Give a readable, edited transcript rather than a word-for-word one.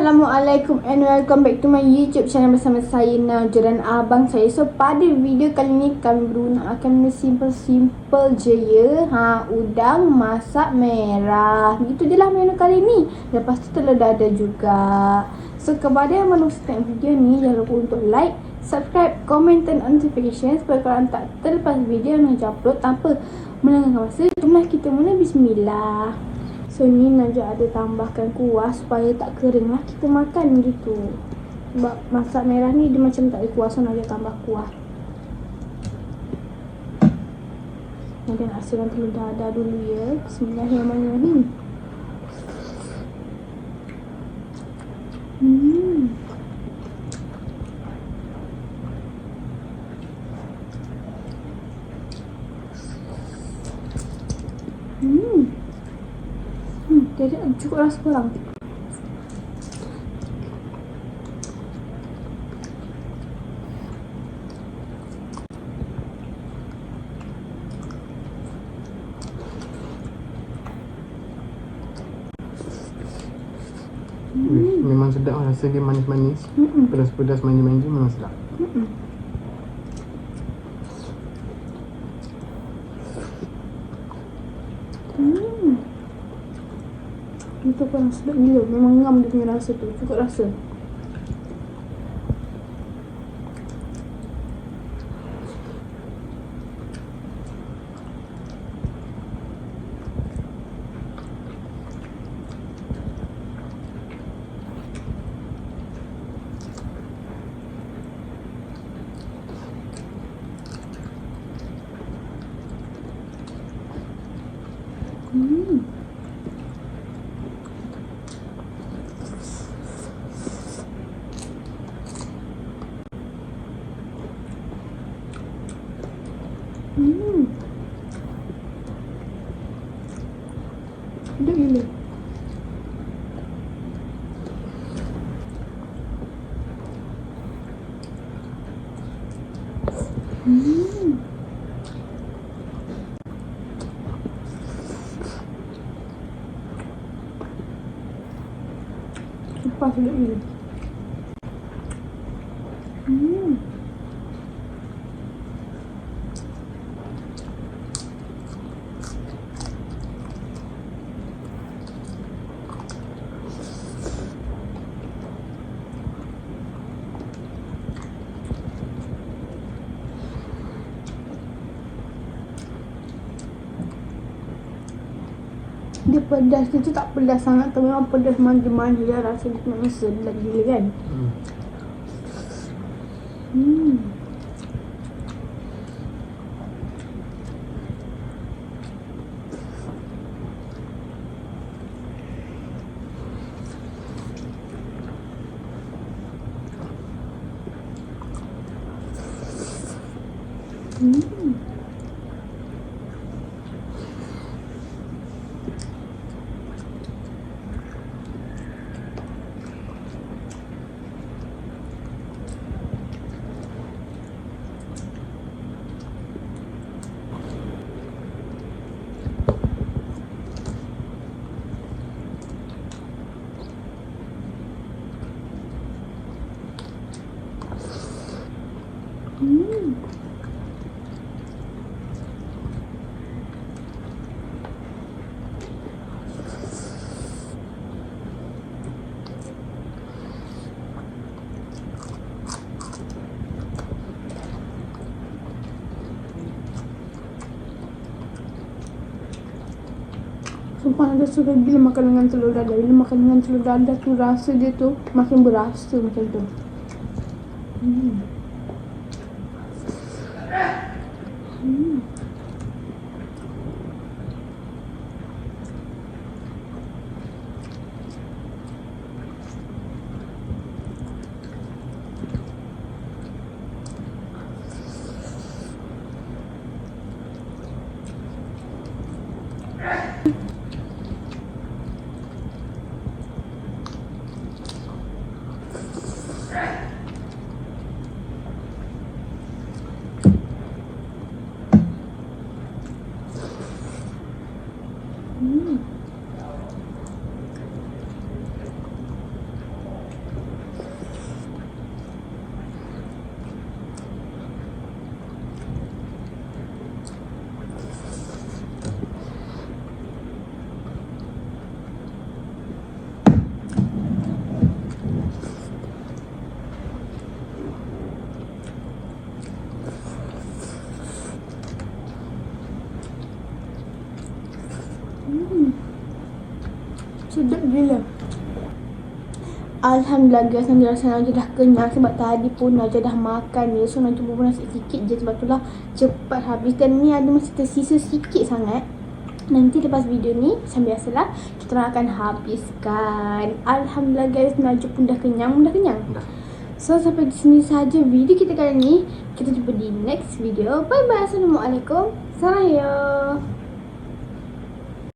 Assalamualaikum and welcome back to my YouTube channel bersama saya Najwa dan abang saya. So pada video kali ni kami berdua akan simple je ya. Udang masak merah. Gitu je lah menu kali ni. Lepas tu telur dadar juga. So kepada yang belum tengok video ni, jangan lupa untuk like, subscribe, comment dan notification supaya korang tak terlepas video yang Najwa upload tanpa melengahkan masa. Jomlah kita mula, bismillah. So ni Najwa ada tambahkan kuah supaya tak kering lah kita makan gitu. Sebab masak merah ni dia macam tak ada kuah, so Najwa tambah kuah. Najwa nak hasilkan telur dadar dulu ya. Bismillahirrahmanirrahim. Jadi cukup rasa kurang. Memang sedap lah, rasa dia manis-manis. Pedas-pedas manja-manja memang sedap. Itu pun sedap gila. Memang ngam dia punya rasa tu. Cukup rasa. Sedap gila. Sumpah sedap gila. Dia pedas, dia tu tak pedas sangat tu, memang pedas manja-manja dia, rasa dia memang sedap gila kan. Sumpah ada suka gila makan dengan telur dadar. Bila makan dengan telur dadar tu rasa dia tu makin berasa macam tu. Sedap gila. Alhamdulillah guys, Najwa rasa Najwa dah kenyang sebab tadi pun Najwa dah makan ni. So Najwa pun nasi sikit je, sebab tu lah cepat habis. Dan ni ada masih tersisa sikit sangat. Nanti lepas video ni macam biasalah kita orang akan habiskan. Alhamdulillah guys, Najwa pun dah kenyang. Dah. So sampai di sini saja video kita kali ni. Kita jumpa di next video. Bye bye. Assalamualaikum. Saraya.